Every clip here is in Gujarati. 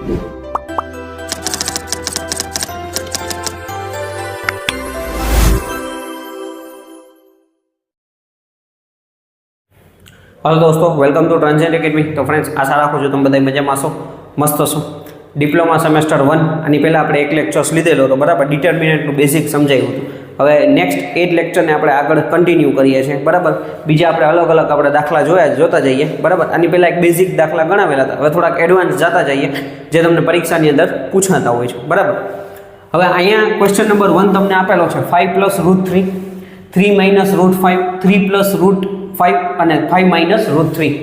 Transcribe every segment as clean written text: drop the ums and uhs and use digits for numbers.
हेलो दोस्तों, वेलकम टू ट्रांजेंट एकेडमी। तो फ्रेंड्स, आशा राखું છું તમે બધા મજામાં છો, મસ્ત છો। ડિપ્લોમા સેમેસ્ટર 1 આની પહેલાં આપણે એક લેક્ચર્સ લીધેલો હતો, બરાબર। ડિટર્મિનન્ટનું બેઝિક સમજાવ્યું હતું। હવે નેક્સ્ટ 8 લેક્ચરને આપણે આગળ કન્ટિન્યુ કરીએ છીએ, બરાબર। બીજા આપણે અલગ અલગ આપણે દાખલા જોતા જઈએ, બરાબર। આની પહેલાં એક બેઝિક દાખલા ગણાવેલા હતા, હવે થોડાક એડવાન્સ જતા જઈએ જે તમને પરીક્ષાની અંદર પૂછાતા હોય છે, બરાબર। હવે અહીંયા ક્વેશ્ચન નંબર 1 તમને આપેલો છે 5 + √3, 3 - √5, 3 + √5 અને 5 - √3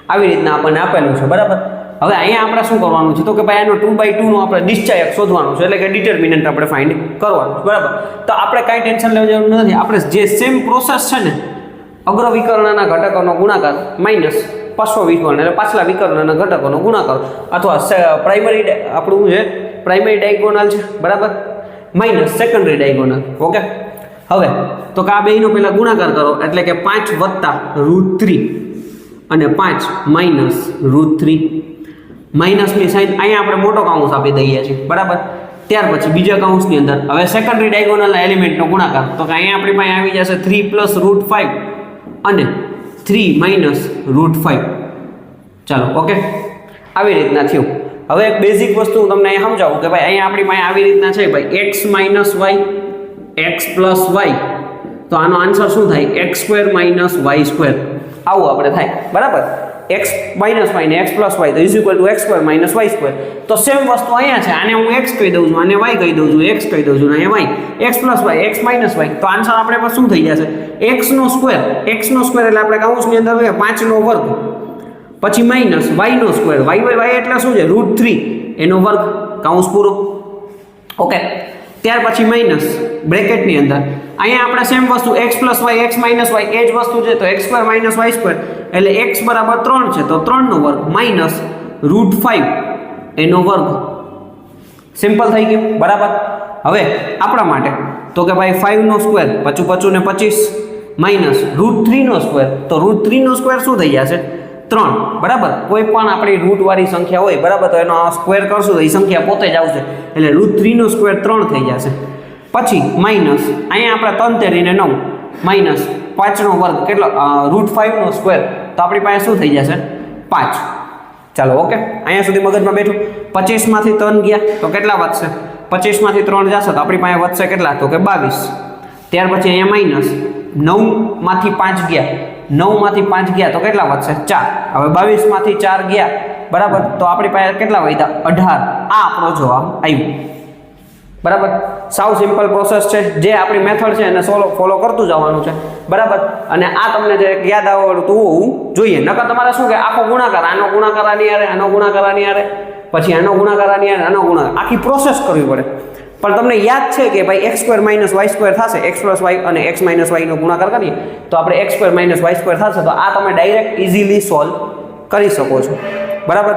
આવી રીતના આપણને આપેલું છે, બરાબર। હવે અહીંયા આપણે શું કરવાનું છે તો કે ભાઈ આનો 2/2 નો આપણે નિશ્ચયક શોધવાનું છે, એટલે કે ડિટર્મિનન્ટ આપણે ફાઇન્ડ કરવાનું છે, બરાબર। તો આપણે કાંઈ ટેન્શન લેવા જેવું નથી, આપણે જે સેમ પ્રોસેસ છે ને, અગ્ર વિકર્ણના ઘટકોનો ગુણાકાર માઇનસ પાછો વિકર્ણ એટલે પાછલા વિકર્ણના ઘટકોનો ગુણાકાર, અથવા પ્રાઇમરી આપણું જે પ્રાઇમરી ડાયગોનલ છે, બરાબર, માઇનસ સેકન્ડરી ડાયગોનલ, ઓકે। હવે તો કે આ બેયનો પહેલા ગુણાકાર કરો, એટલે કે 5 + √3 અને 5 - √3, માઇનસની સાઇન અહીંયા આપણે મોટો કાઉન્સ આપી દઈએ છીએ, બરાબર। ત્યાર પછી બીજા કાઉન્સની અંદર હવે સેકન્ડરી ડાયગોનલના એલિમેન્ટનો ગુણાકાર, તો કે અહીંયા આપણી પાસે આવી જશે 3 + √5 અને 3 - √5, ચાલો, ઓકે। આવી રીતના થયું। હવે એક બેઝિક વસ્તુ હું તમને અહીંયા સમજાવું કે ભાઈ અહીંયા આપણી પાસે આવી રીતના છે ભાઈ x - y, x + y, તો આનો આન્સર શું થાય? x² - y², આવું આપણે થાય, બરાબર। x - y ને x + y તો = x² - y², તો સેમ વસ્તુ અહીંયા છે, આને હું x કહી દઉં છું, આને y કહી દઉં છું, x કહી દઉં છું, અહીંયા y, x + y, x - y, તો આન્સર આપણે પર શું થઈ જશે? x² એટલે આપણે કાઉન્સની અંદર 5 નો વર્ગ, પછી માઇનસ y² y એટલે શું છે? √3 એનો વર્ગ, કાઉન્સ પૂરો, ઓકે। ત્યાર પછી માઇનસ બ્રેકેટની અંદર અહીંયા આપણે સેમ વસ્તુ x + y, x - y એ જ વસ્તુ છે, તો x² - y² એટલે x = 3 છે, તો 3 નો વર્ગ માઇનસ √5 એનો વર્ગ, સિમ્પલ થઈ ગયું, બરાબર। હવે આપણા માટે તો કે ભાઈ 5 નો સ્ક્વેર 55 ને 25 માઇનસ √3 નો સ્ક્વેર, તો √3 નો સ્ક્વેર શું થઈ જશે? 3, બરાબર। કોઈ પણ આપણી રૂટ વાળી સંખ્યા હોય, બરાબર, તો એનો સ્ક્વેર કરશું તો એ સંખ્યા પોતે જ આવશે, એટલે √3 નો સ્ક્વેર 3 થઈ જશે। પછી માઇનસ અહીંયા આપણે 3 તેરીને 9 માઇનસ 5 નો વર્ગ કેટલો? √5 નો સ્ક્વેર, તો આપણી પાસે શું થઈ જશે? 5, ચાલો, ઓકે। અહીંયા સુધી મગજમાં બેઠું। 25 માંથી 3 ગયા તો કેટલા વધશે? 25 માંથી 3 જશે તો આપણી પાસે વધશે કેટલા? તો કે 22। ત્યાર પછી અહીંયા માઇનસ 9 માંથી 5 ગયા, 9 માંથી 5 ગયા તો કેટલા વધશે? 4। હવે 22 માંથી 4 ગયા, બરાબર, તો આપણી પાસે કેટલા વધ્યા? 18। આ આપણો જવાબ આવ્યો, બરાબર। સાવ સિમ્પલ પ્રોસેસ છે, જે આપણી મેથડ છે એને ફોલો કરતું જવાનું છે, બરાબર। અને આ તમને જે યાદ આવડતું હોવું જોઈએ, નકર તમારે શું કે આખો ગુણાકાર, આનો ગુણાકાર આની હારે, આનો ગુણાકાર આની હારે, પછી આનો ગુણાકાર આની હારે, આનો ગુણાકાર, આખી પ્રોસેસ કરવી પડે। પણ તમને યાદ છે કે ભાઈ x² - y² થશે, x + y અને x - y નો ગુણાકાર કરીએ તો આપણે x² - y² થશે, તો આ તમે ડાયરેક્ટ ઇઝીલી સોલ્વ કરી શકો છો, બરાબર।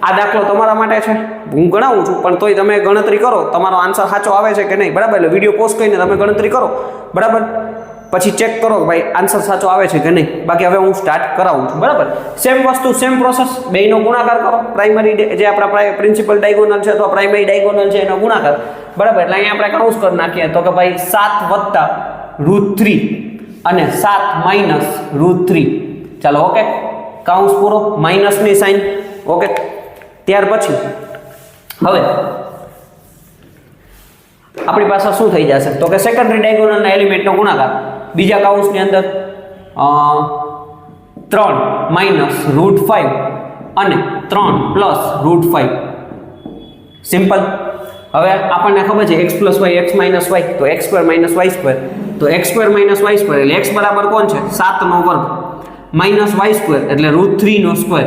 આ દાખલો તમારા માટે છે, હું ગણાવું છું, પણ તોય તમે ગણતરી કરો, તમારો આન્સર સાચો આવે છે કે નહીં, બરાબર। એટલે વિડીયો પોઝ કરીને તમે ગણતરી કરો, બરાબર, પછી ચેક કરો કે ભાઈ આન્સર સાચો આવે છે કે નહીં। બાકી હવે હું સ્ટાર્ટ કરાવું છું, બરાબર। સેમ વસ્તુ, સેમ પ્રોસેસ, બેયનો ગુણાકાર કરો, પ્રાઇમરી જે આપણા પ્રિન્સિપલ ડાયગોનલ છે અથવા પ્રાઇમરી ડાયગોનલ છે એનો ગુણાકાર, બરાબર। એટલે અહીંયા આપણે કાઉન્સ કરી નાખીએ તો કે ભાઈ 7 + √3 અને 7 - √3, ચાલો, ઓકે। કાઉન્સ પૂરો, માઇનસની સાઇન, ઓકે। ત્યાર પછી હવે આપણી પાસે શું થઈ જશે તો કે સેકન્ડરી ડાયગોનલના એલિમેન્ટનો ગુણાકાર, બીજા કાઉન્સની અંદર 3 - √5 અને 3 + √5, સિમ્પલ। હવે આપણને ખબર છે x + y, x - y, તો x² - y², તો x² - y² એટલે x બરાબર કોણ છે? 7 નો વર્ગ માઇનસ y² એટલે √3 નો સ્ક્વેર,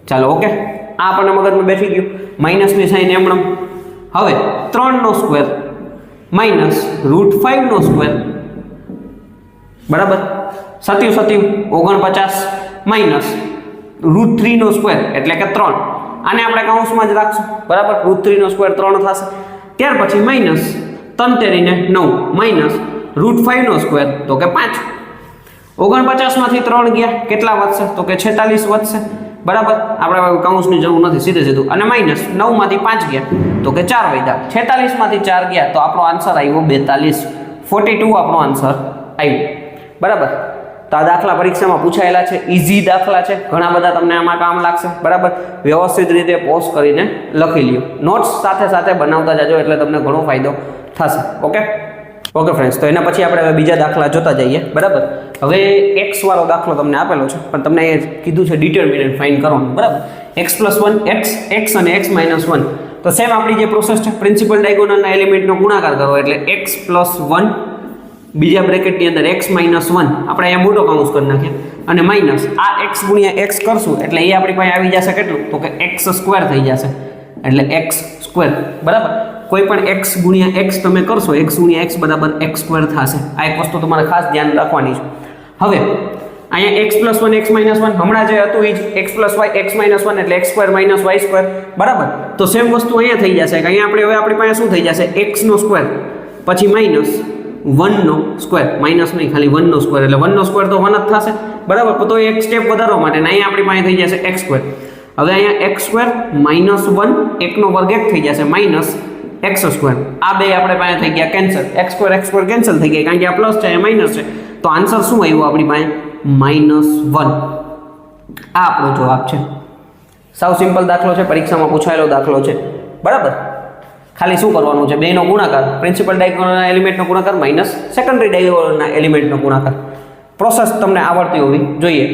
ચાલો, ઓકે। આ આપણને મગજમાં બેઠી ગયું, માઇનસની સાઇન એમણમ। હવે 3 નો સ્ક્વેર માઇનસ √5 નો સ્ક્વેર, બરાબર, 7 × 7 = 49 માઇનસ √3 નો સ્ક્વેર એટલે કે 3, આને આપણે કાઉન્સમાં જ રાખશું, બરાબર। √3 નો સ્ક્વેર 3 થશે। ત્યાર પછી માઇનસ 3 તેરીને 9 માઇનસ √5 નો સ્ક્વેર, તો કે 5। 49 માંથી 3 ગયા કેટલા વધશે? તો કે 46 વધશે, બરાબર, આપણે કાઉન્સની જરૂર નથી, સીધે સીધું. અને માઇનસ 9 માંથી 5 ગયા તો કે 4 વધ્યા, 46 માંથી 4 ગયા તો આપણો આન્સર આવ્યો 42. 42 આપણો આન્સર આવ્યો. બરાબર, તો આ દાખલા પરીક્ષામાં પૂછાયેલા છે, ઇઝી દાખલા છે, ઘણા બધા તમને આમાં કામ લાગશે. બરાબર, વ્યવસ્થિત રીતે પોઝ કરીને લખી લ્યો, નોટ્સ સાથે સાથે બનાવતા જાજો એટલે તમને ઘણો ફાયદો થશે. ઓકે ફ્રેન્ડ્સ, તો એના પછી આપણે હવે બીજા દાખલા જોતા જઈએ. બરાબર, હવે એક્સ વાળો દાખલો તમને આપેલો છે, પણ તમને એ કીધું છે ડિટર્મિનન્ટ ફાઇન્ડ કરવાનું. બરાબર, x+1 x અને x-1. તો સેમ આપણી જે પ્રોસેસ છે, પ્રિન્સિપલ ડાયગોનલના એલિમેન્ટનો ગુણાકાર કરવો એટલે x+1 બીજા બ્રેકેટની અંદર x-1 આપણે અહીંયા મોટો કાઉન્સ કરી નાખીએ અને માઇનસ આ x ગુણ્યા x કરશું એટલે એ આપણી પાસે આવી જશે કેટલું, તો કે x² થઈ જશે એટલે x². બરાબર, કોઈ પણ x ગુણ્યા x તમે કરશો, x ગુણ્યા x બરાબર x² થશે. આ એક વસ્તુ તમારે ખાસ ધ્યાન રાખવાની છે. હવે અહીંયા x+1 x-1 હમણાં જે હતું એ જ x+y x-1 એટલે x² - y². બરાબર, તો સેમ વસ્તુ અહીંયા થઈ જશે કે અહીંયા આપણે હવે આપણી પાસે શું થઈ જશે, x² પછી માઇનસ 1 સ્ક્વેર, માઇનસ નહીં ખાલી 1 સ્ક્વેર એટલે 1 સ્ક્વેર તો 1 જ થશે. બરાબર, તો એક સ્ટેપ વધારવા માટે અહીંયા આપણી પાસે થઈ જશે x². હવે અહીંયા x² - 1 1 નો વર્ગ 1 થઈ જશે માઇનસ x². આ બે આપણે પાસે થઈ ગયા કેન્સલ, x² કેન્સલ થઈ ગયા કારણ કે આ પ્લસ છે, આ માઇનસ છે. તો આન્સર શું આવ્યો આપણી પાસે, -1. આ આપણો જવાબ છે. સાવ સિમ્પલ દાખલો છે, પરીક્ષામાં પૂછાયેલો દાખલો છે. બરાબર, ખાલી શું કરવાનું છે, બેનો ગુણાકાર, પ્રિન્સિપલ ડાયગોનલના એલિમેન્ટનો ગુણાકાર માઇનસ સેકન્ડરી ડાયગોનલના એલિમેન્ટનો ગુણાકાર. પ્રોસેસ તમને આવડતી હોવી જોઈએ.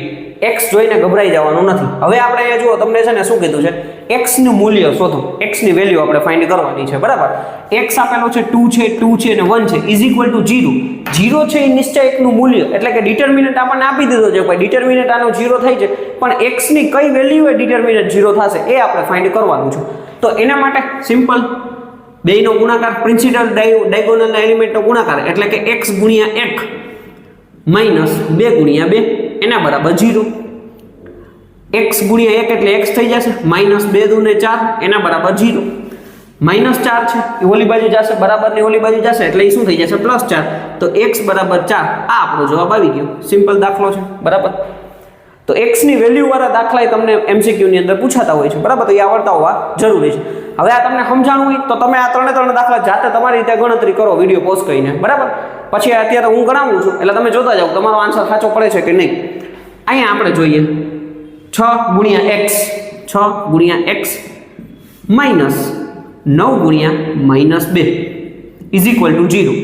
x જોઈને ગભરાઈ જવાનું નથી. હવે આપણે અહીંયા જુઓ, તમને છે ને શું કીધું છે, x નું મૂલ્ય શોધો, x ની વેલ્યુ આપણે ફાઇન્ડ કરવાની છે. બરાબર, x આપેલો છે 2 છે અને 1 છે ઇઝ ઇક્વલ ટુ 0. 0 છે એ નિશ્ચયક નું મૂલ્ય એટલે કે ડિટર્મિનન્ટ આપણને આપી દીધો છે, ભાઈ ડિટર્મિનન્ટ આનો 0 થાય છે, પણ x ની કઈ વેલ્યુ એ ડિટર્મિનન્ટ 0 થશે એ આપણે ફાઇન્ડ કરવાનું છે. તો એના માટે સિમ્પલ બેનો ગુણાકાર, પ્રિન્સિપલ ડાયગોનલના એલિમેન્ટનો ગુણાકાર એટલે કે x ગુણ્યા 1 માઇનસ 2 ગુણ્યા 2 એના બરાબર 0. x ગુણ્યા 1 એટલે x થઈ જશે માઇનસ 2 દુ ને 4 એના બરાબર 0. માઇનસ 4 છે એ ઓલી બાજુ જશે, બરાબર ની ઓલી બાજુ જશે એટલે એ શું થઈ જશે, +4. તો x બરાબર 4. આ આપણો જવાબ આવી ગયો. સિમ્પલ દાખલો છે. બરાબર, તો x ની વેલ્યુ વાળા દાખલા તમને MCQ ની અંદર પૂછાતા હોય છે. બરાબર, તો એ આવડતા હોવા જરૂરી છે. હવે આ તમને સમજાણું હોય તો તમે આ ત્રણે દાખલા જાતે તમારી રીતે ગણતરી કરો વિડીયો પોઝ કરીને. બરાબર, પછી અત્યારે હું ગણાવું છું એટલે તમે જોતા જાઓ તમારો આન્સર સાચો પડે છે કે નહીં. અહીંયા આપણે જોઈએ 6 ગુણ્યા x, 6 ગુણ્યા x માઇનસ 9 ગુણ્યા -2 ઇઝ ઇક્વલ ટુ 0.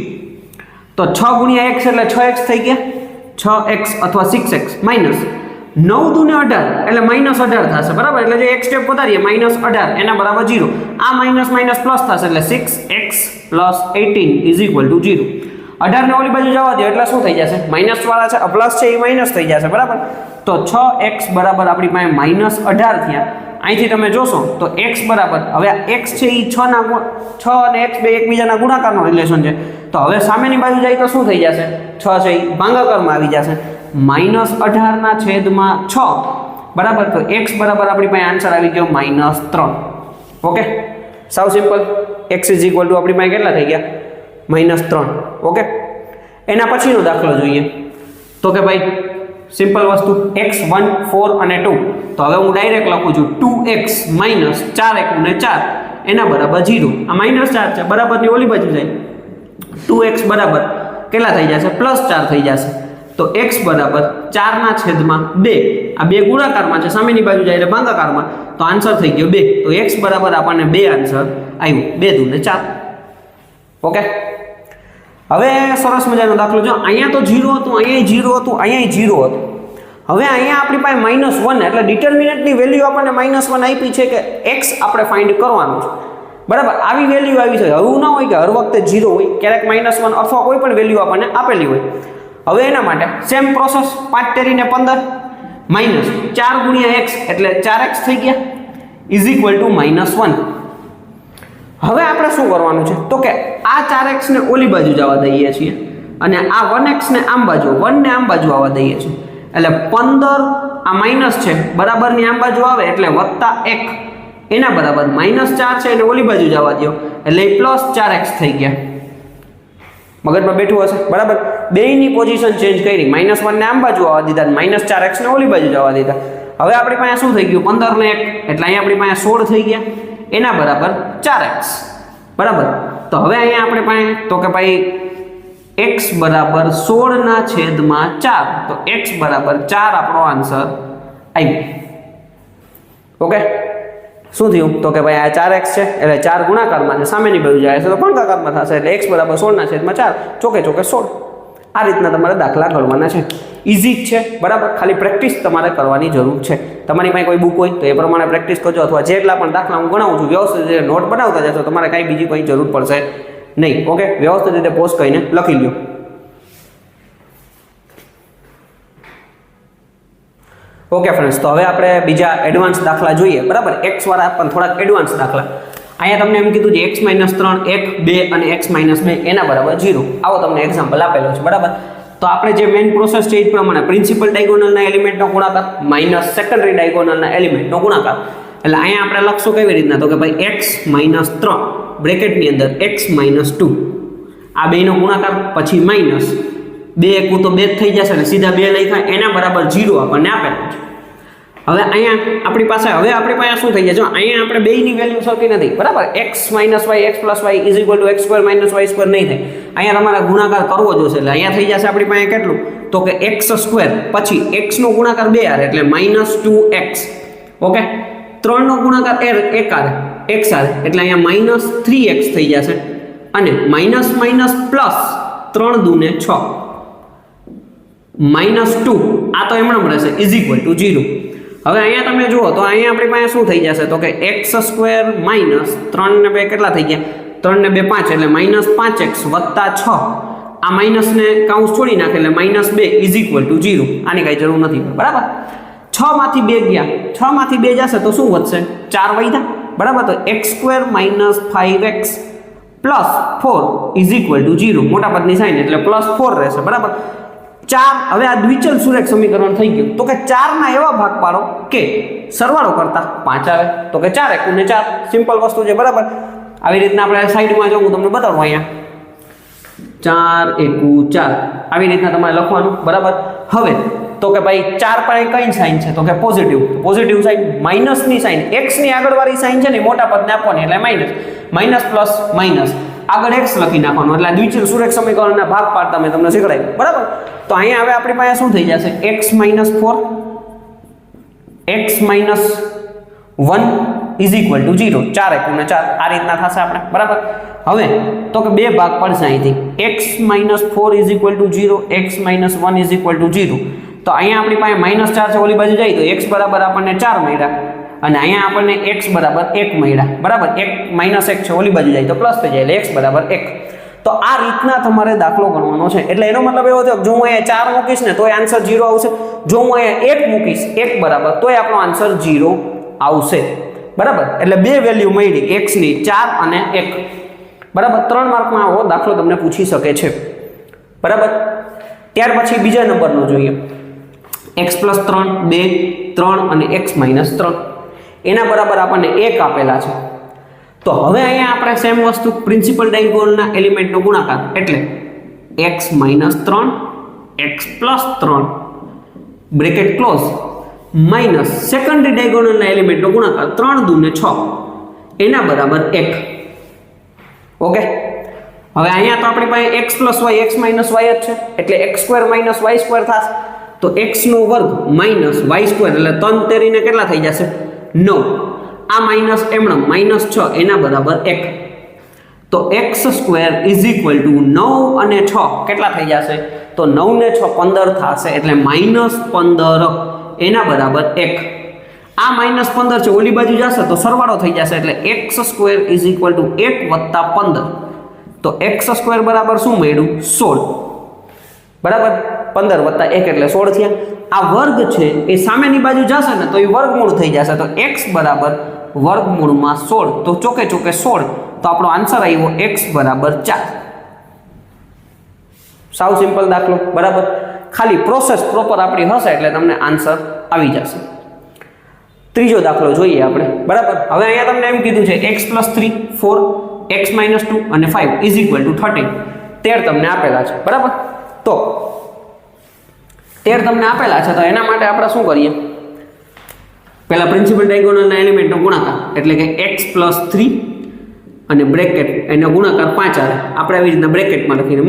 તો 6 ગુણ્યા x એટલે 6x થઈ ગયા, 6x અથવા 6x માઇનસ 9 દુ ને 18 એટલે -18 થશે. બરાબર, એટલે જે એક સ્ટેપ વધારીએ -18 એના બરાબર 0. આ માઇનસ માઇનસ પ્લસ થશે એટલે 6x + 18 ઇઝ ઇક્વલ ટુ 0. 18 ને ઓલી બાજુ જવા દો એટલે શું થઈ જશે, માઇનસ વાળા છે, પ્લસ છે એ માઇનસ થઈ જશે. બરાબર, તો 6x બરાબર આપણી પાસે -18 થયા. અહીંથી તમે જોશો તો x બરાબર, હવે આ x છે એ 6 અને x બે એકબીજાના ગુણાકારનો રિલેશન છે. તો હવે સામેની બાજુ જાય તો શું થઈ જશે, 6 છે એ ભાગાકારમાં આવી જશે, -18 ના છેદમાં 6. બરાબર, તો x બરાબર આપણી પાસે આન્સર આવી ગયો -3. ઓકે, સાવ simple. x is equal to આપણી પાસે કેટલા થઈ ગયા, -3. ઓકે, એના પછીનો દાખલો જોઈએ તો કે ભાઈ સિમ્પલ વસ્તુ x 1 4 અને 2. તો હવે હું ડાયરેક્ટ લખું છું 2x માઇનસ 4 1 ને 4 એના બરાબર 0. આ -4 છે, બરાબરની ઓલી બાજુ જાય 2x બરાબર કેટલા થઈ જશે, +4 થઈ જશે. તો x બરાબર 4 ના છેદમાં 2. આ બે ગુણાકારમાં છે, સામેની બાજુ જાય એટલે ભાગાકારમાં, તો આન્સર થઈ ગયો 2. તો x બરાબર આપણને 2 આન્સર આવ્યો, 2 દુ ને 4. ઓકે, હવે સરસ મજાનો દાખલો જો, અહીંયા તો 0 હતું, અહીંયા 0 હતું, અહીંયા 0 હતું. હવે અહીંયા આપણી પાસે -1 એટલે ડિટર્મિનન્ટની વેલ્યુ આપણને -1 આપી છે કે x આપણે ફાઇન્ડ કરવાનું છે. બરાબર, આવી વેલ્યુ આવી છે. એવું ના હોય કે હર વખતે 0 હોય, ક્યારેક -1 અથવા કોઈ પણ વેલ્યુ આપણને આપેલી હોય. હવે એના માટે સેમ પ્રોસેસ, 5 તેરીને 15 માઇનસ 4 ગુણ્યા x એટલે 4x થઈ ગયા ઇઝ ઇક્વલ ટુ -1. હવે આપણે શું કરવાનું છે તો કે આ 4x ને ઓલી બાજુ જવા દઈએ છીએ અને આ 1x ને આમ બાજુ, 1 ને આમ બાજુ આવવા દઈએ છીએ એટલે 15 આ માઇનસ છે બરાબરની આમ બાજુ આવે એટલે +1 એના બરાબર -4 છે એને ઓલી બાજુ જવા દો એટલે +4x થઈ ગયા. મગજમાં બેઠું હશે. બરાબર, બેયની પોઝિશન ચેન્જ કરી, -1 ને આમ બાજુ આવવા દીધા, -4x ને ઓલી બાજુ જવા દીધા. હવે આપણી પાસે શું થઈ ગયું 15 ને 1 એટલે અહીંયા આપણી પાસે 16 થઈ ગયા, એના બરાબર 4x બરાબર. તો હવે અહીંયા આપણે પાસે તો કે ભાઈ x બરાબર 16 ના છેદમાં 4, તો x બરાબર 4 આપણો આન્સર આવી. ઓકે, શું થયું તો કે ભાઈ આ 4x છે એટલે 4 ગુણાકારમાં છે, સામેની બાજુ જાય છે તો ભાગાકારમાં થશે એટલે x બરાબર 16 ના છેદમાં 4, ચોકે ચોકે 16. આ રીતના તમારે દાખલા ગણવાના છે. ઇઝી જ છે બરાબર, ખાલી પ્રેક્ટિસ તમારે કરવાની જરૂર છે. તમારી પાસે કોઈ બુક હોય તો એ પ્રમાણે પ્રેક્ટિસ કરજો, અથવા જેટલા પણ દાખલા હું ગણાવું છું વ્યવસ્થિત રીતે નોટ બનાવતા જશો, તમારે કાંઈ બીજી કોઈ જરૂર પડશે નહીં. ઓકે, વ્યવસ્થિત રીતે પોસ્ટ કરીને લખી લ્યો. ઓકે ફ્રેન્ડ્સ, તો હવે આપણે બીજા એડવાન્સ દાખલા જોઈએ બરાબર, x વાળા પણ થોડાક એડવાન્સ દાખલા. અહીંયા તમને એમ કીધું છે x - 3 1 2 અને x - 2 એના બરાબર 0. આવો તમને એક્ઝામ્પલ આપેલો છે બરાબર. તો આપણે જે મેઇન પ્રોસેસ છે એ પ્રમાણે પ્રિન્સિપલ ડાયગોનલના એલિમેન્ટનો ગુણાકાર માઇનસ સેકન્ડરી ડાયગોનલના એલિમેન્ટનો ગુણાકાર. એટલે અહીંયા આપણે લખશું કેવી રીતના તો કે ભાઈ x - 3 બ્રેકેટની અંદર x - 2 આ બેનો ગુણાકાર, પછી માઇનસ 2 એકું તો 2 થઈ જશે એટલે સીધા 2 લખ્યા, એના બરાબર 0 આપણને આપેલું છે. હવે અહીંયા આપણી પાસે શું થઈ જાય છે, અહીંયા આપણે બેયની વેલ્યુ સરખી નથી બરાબર. x - y x + y = x2 - y2 નહીં થાય. અહીંયા તમારે ગુણાકાર કરવો જોશે એટલે અહીંયા થઈ જશે આપણી પાસે કેટલું તો કે x2 પછી x નો ગુણાકાર 2 આરે એટલે -2x. ઓકે, 3 નો ગુણાકાર 1 આરે x આરે એટલે અહીંયા -3x થઈ જશે, અને માઇનસ માઇનસ પ્લસ 3 દૂને 6 -2 આ તો એમણે રહેશે = 0. હવે અહીંયા તમે જુઓ તો અહીંયા આપણી પાસે શું થઈ જશે તો કે x² - 3 ને 2 કેટલા થઈ ગયા, 3 ને 2 5 એટલે -5x + 6. આ માઇનસ ને કાઉન્સ છોડી નાખે એટલે -2 = 0. આની કઈ જરૂર નથી બરાબર. 6 માંથી 2 ગયા, 6 માંથી 2 જશે તો શું વધશે, 4 વધ્યા બરાબર. તો x² - 5x + 4 = 0. મોટા પદની સાઈન એટલે +4 રહેશે બરાબર. 4 હવે આ દ્વિચલ સુરેખ સમીકરણ થઈ ગયું. તો કે 4 ના એવા ભાગ પાડો કે સરવાળો કરતા 5 આવે, તો કે 4 એકુ ને 4, સિમ્પલ વસ્તુ છે બરાબર. આવી રીતના આપણે સાઈડમાં જો હું તમને બતાવું, અહીંયા 4 એકુ 4 આવી રીતના તમારે લખવાનું બરાબર. હવે તો કે ભાઈ 4 પર કઈ સાઈન છે તો કે પોઝિટિવ સાઈન, માઇનસની સાઈન x ની આગળવાળી સાઈન છે ને મોટા પદને આપવાની એટલે માઇનસ પ્લસ માઇનસ આગળ x લખી નાખવાનું, એટલે દ્વિચલ સુરેખ સમીકરણના ભાગ પાડતા મેં તમને શીખવાડ્યું બરાબર. તો અહીંયા હવે આપણી પાસે શું થઈ જશે, x - 4 x - 1 = 0, 4 એકુ ને 4 આ રીતના થશે આપણે બરાબર. હવે તો કે બે ભાગ પડશે અહીંથી, x - 4 = 0 x - 1 = 0. તો અહીંયા આપણી પાસે -4 છે, ઓલી બાજુ જાય તો x બરાબર આપણને 4 મળ્યા, અને અહીંયા આપણને x બરાબર 1 મળ્યા બરાબર. -1 છે, ઓલી બાજુ જાય તો પ્લસ થઈ જાય એટલે x બરાબર 1. તો આ રીતના તમારે દાખલો ગણવાનો છે. એટલે એનો મતલબ એવો થયો જો હું અહીંયા 4 મૂકીશ ને તોય આન્સર 0 આવશે, જો હું અહીંયા 1 મૂકીશ 1 બરાબર તોય આપણો આન્સર 0 આવશે બરાબર. એટલે બે વેલ્યુ મળી x ની 4 અને 1 બરાબર. 3 માર્કમાં આવો દાખલો તમને પૂછી શકે છે બરાબર. ત્યાર પછી બીજા નંબરનો જોઈએ, x + 3 2 3 અને x - 3 એના બરાબર આપણને 1 આપેલા છે. તો હવે અહીંયા આપણે સેમ વસ્તુ પ્રિન્સિપલ ડાયગોનલના એલિમેન્ટનો ગુણાકાર એટલે x - 3 x + 3 bracket close minus secondary ડાયગોનલના એલિમેન્ટનો ગુણાકાર 3 દૂને 6 એના બરાબર 1. ઓકે, હવે અહીંયા તો આપણી પાસે x + y x - y જ છે એટલે x² - y² થશે. તો x નો વર્ગ માઇનસ y² એટલે 3 તેરીને કેટલા થઈ જશે 9. આ માઇનસ -6 એના બરાબર 1. તો x² = 9 અને 6 કેટલા થઈ જશે તો 9 ને 6 15 થશે એટલે -15 એના બરાબર 1. આ -15 છે, ઓલી બાજુ જશે તો સરવાળો થઈ જશે એટલે x² = 1 + 15. તો x² બરાબર શું મળ્યું 16 બરાબર. 15 + 1 એટલે 16 થયા. આ વર્ગ છે એ સામેની બાજુ જશે ને તો એ વર્ગમૂળ થઈ જશે, તો x બરાબર વર્ગમૂળમાં 16, તો ચોકે ચોકે 16. તો આપણો આન્સર આવ્યો x બરાબર 4. સાવ સિમ્પલ દાખલો બરાબર. ખાલી પ્રોસેસ પ્રોપર આપણી હશે એટલે તમને આન્સર આવી જશે. ત્રીજો દાખલો જોઈએ આપણે બરાબર. હવે અહીંયા તમને એમ કીધું છે x + 3 4 x - 2 અને 5 = 13. 13 તમને આપેલા છે બરાબર. તો 13 તમને આપેલા છે તો એના માટે આપણે શું કરીએ, પહેલા પ્રિન્સિપલ ડાયગોનલના એલિમેન્ટનો ગુણાકાર એટલે કે x + 3 અને બ્રેકેટ એનો ગુણાકાર 5 આવે. આપણે આવી રીતના બ્રેકેટમાં લખીને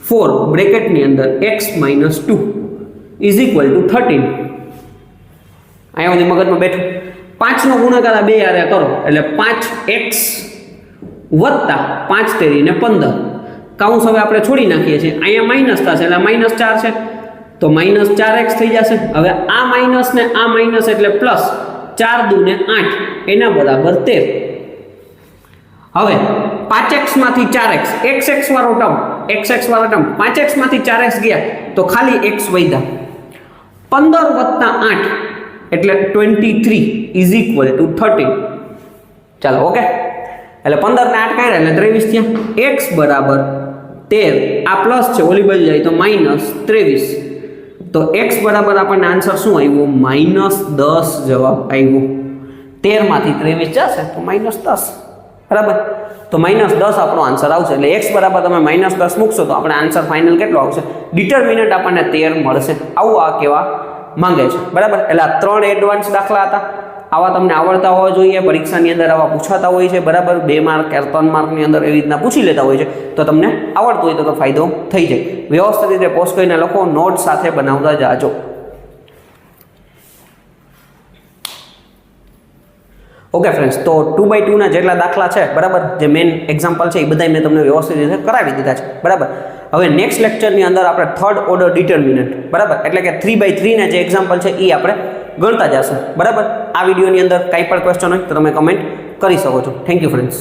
-4 બ્રેકેટની અંદર x - 2 = 13. અહીંયા સુધી મગજમાં બેઠું. 5 નો ગુણાકાર આ બે હારે કરો એટલે 5x વત્તા 5 તેરીને 15. કાઉન્સ હવે આપણે છોડી નાખીએ છીએ. અહીંયા માઇનસ થશે એટલે -4 છે તો -4x થઈ જશે. હવે આ માઇનસ ને આ માઇનસ એટલે પ્લસ, 4 દુ ને 8 એના બરાબર 13. હવે 5x માંથી 4x xx વાળો ટર્મ 5x માંથી 4x ગયા તો ખાલી x વધ્યા. 15 વત્તા 8 એટલે 23 = 13. ચાલો ઓકે, એટલે 15 ને 8 કાઢ્યા એટલે 23 થયા. x બરાબર 13, આ પ્લસ છે ઓલી બાજુ જાય તો -23. તો x બરાબર આપણને આન્સર શું આવ્યો? -10 જવાબ આવ્યો. 13 માંથી 23 જશે તો -10. બરાબર, તો -10 આપણો આન્સર આવશે. એટલે x બરાબર તમે -10 મૂકશો તો આપણે આન્સર ફાઇનલ કેટલો આવશે? ડિટર્મિનન્ટ આપણને 13 મળશે. આવું આ કેવા માંગે છે. બરાબર, એટલે આ 3 એડવાન્સ દાખલા હતા. આવા તમને આવડતા હોવા જોઈએ. પરીક્ષાની અંદર આવા પૂછાતા હોય છે. બરાબર, 2 માર્ક કે 3 માર્કની અંદર એવી રીતના પૂછી લેતા હોય છે. તો તમને આવડતું હોય તો ફાયદો થઈ જાય. વ્યવસ્થિત રીતે પોસ્ટ કરીને લખો, નોટ સાથે બનાવતા જાજો. ઓકે ફ્રેન્ડ્સ, તો 2x2 ના જેટલા દાખલા છે, બરાબર, જે મેઇન એક્ઝામ્પલ છે એ બધા મેં તમને વ્યવસ્થિત રીતે કરાવી દીધા છે. બરાબર, હવે નેક્સ્ટ લેક્ચરની અંદર આપણે થર્ડ ઓર્ડર ડિટર્મિનન્ટ, બરાબર, એટલે કે 3x3 ના જે એક્ઝામ્પલ છે એ આપણે ગણતા જશું. બરાબર, આ વિડીયોની અંદર કંઈ પણ ક્વેશ્ચન હોય તો તમે કમેન્ટ કરી શકો છો. Thank you friends.